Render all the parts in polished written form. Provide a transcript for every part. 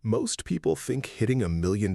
Most people think hitting $1 million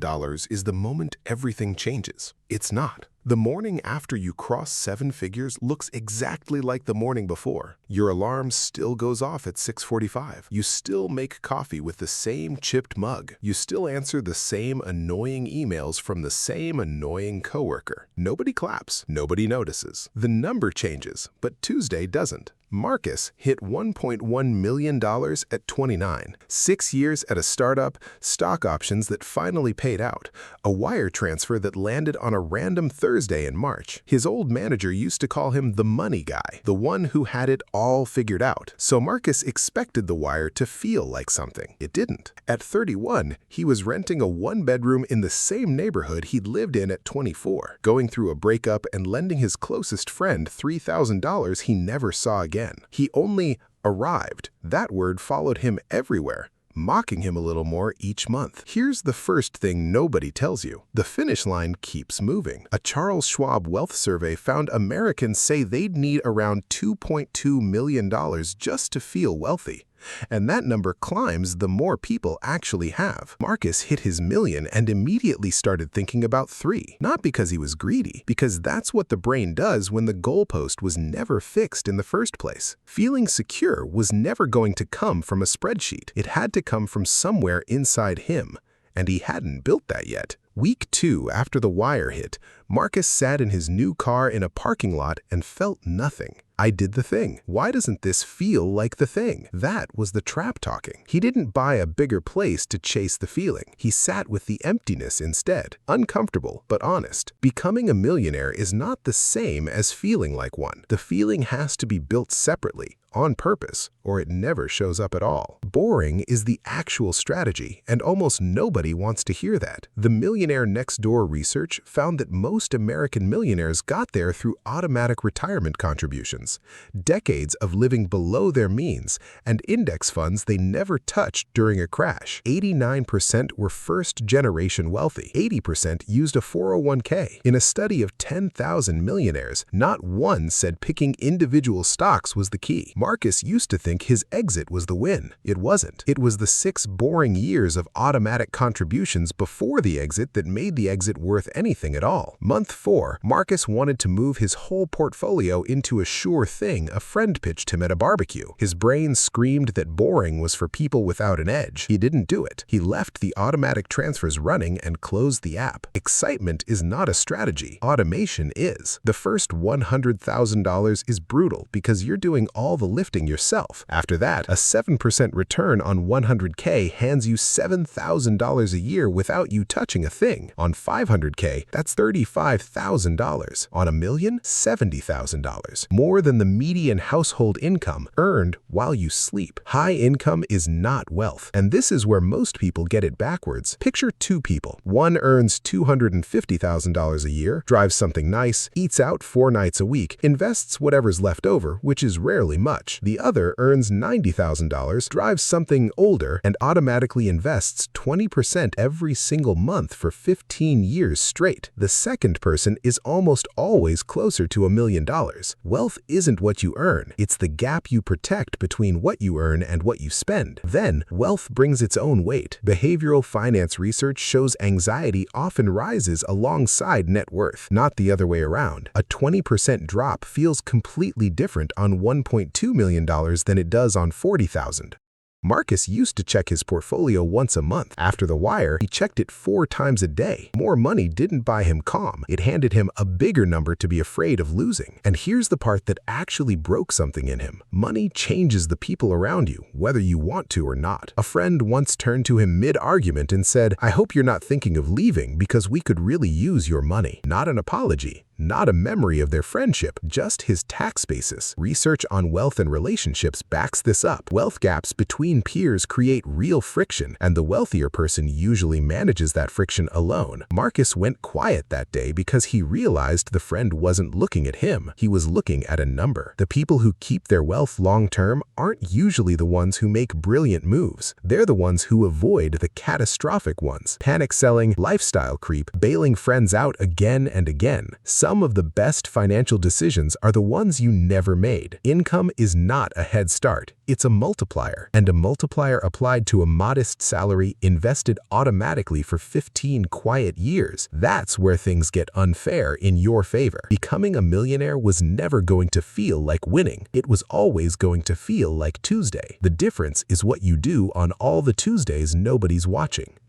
is the moment everything changes. It's not. The morning after you cross 7 figures looks exactly like the morning before. Your alarm still goes off at 6:45. You still make coffee with the same chipped mug. You still answer the same annoying emails from the same annoying coworker. Nobody claps. Nobody notices. The number changes, but Tuesday doesn't. Marcus hit $1.1 million at 29, 6 years at a startup, stock options that finally paid out, a wire transfer that landed on a random Thursday in March. His old manager used to call him the money guy, the one who had it all figured out. So Marcus expected the wire to feel like something. It didn't. At 31, he was renting a one-bedroom in the same neighborhood he'd lived in at 24, going through a breakup and lending his closest friend $3,000 he never saw again. He only arrived. That word followed him everywhere, mocking him a little more each month. Here's the first thing nobody tells you. The finish line keeps moving. A Charles Schwab wealth survey found Americans say they'd need around $2.2 million just to feel wealthy. And that number climbs the more people actually have. Marcus hit his million and immediately started thinking about 3. Not because he was greedy, because that's what the brain does when the goalpost was never fixed in the first place. Feeling secure was never going to come from a spreadsheet. It had to come from somewhere inside him, and he hadn't built that yet. Week 2 after the wire hit, Marcus sat in his new car in a parking lot and felt nothing. I did the thing. Why doesn't this feel like the thing? That was the trap talking. He didn't buy a bigger place to chase the feeling. He sat with the emptiness instead. Uncomfortable, but honest. Becoming a millionaire is not the same as feeling like one. The feeling has to be built separately, on purpose, or it never shows up at all. Boring is the actual strategy, and almost nobody wants to hear that. The Millionaire Next Door research found that most American millionaires got there through automatic retirement contributions, decades of living below their means, and index funds they never touched during a crash. 89% were first-generation wealthy. 80% used a 401k. In a study of 10,000 millionaires, not one said picking individual stocks was the key. Marcus used to think his exit was the win. It wasn't. It was the 6 boring years of automatic contributions before the exit that made the exit worth anything at all. Month 4, Marcus wanted to move his whole portfolio into a sure thing a friend pitched him at a barbecue. His brain screamed that boring was for people without an edge. He didn't do it. He left the automatic transfers running and closed the app. Excitement is not a strategy. Automation is. The first $100,000 is brutal because you're doing all the lifting yourself. After that, a 7% return on 100K hands you $7,000 a year without you touching a thing. On 500K, that's $35,000. On $1 million, $70,000. More than the median household income earned while you sleep. High income is not wealth, and this is where most people get it backwards. Picture 2 people. One earns $250,000 a year, drives something nice, eats out 4 nights a week, invests whatever's left over, which is rarely much. The other earns $90,000, drives something older, and automatically invests 20% every single month for 15 years straight. The second person is almost always closer to $1 million. Wealth isn't what you earn. It's the gap you protect between what you earn and what you spend. Then, wealth brings its own weight. Behavioral finance research shows anxiety often rises alongside net worth, not the other way around. A 20% drop feels completely different on $1.2 million than it does on $40,000. Marcus used to check his portfolio once a month. After the wire, he checked it 4 times a day. More money didn't buy him calm. It handed him a bigger number to be afraid of losing. And here's the part that actually broke something in him. Money changes the people around you, whether you want to or not. A friend once turned to him mid-argument and said, "I hope you're not thinking of leaving because we could really use your money." Not an apology. Not a memory of their friendship, just his tax basis. Research on wealth and relationships backs this up. Wealth gaps between peers create real friction, and the wealthier person usually manages that friction alone. Marcus went quiet that day because he realized the friend wasn't looking at him. He was looking at a number. The people who keep their wealth long-term aren't usually the ones who make brilliant moves. They're the ones who avoid the catastrophic ones. Panic selling, lifestyle creep, bailing friends out again and again. Some of the best financial decisions are the ones you never made. Income is not a head start. It's a multiplier, and a multiplier applied to a modest salary invested automatically for 15 quiet years. That's where things get unfair in your favor. Becoming a millionaire was never going to feel like winning. It was always going to feel like Tuesday. The difference is what you do on all the Tuesdays nobody's watching.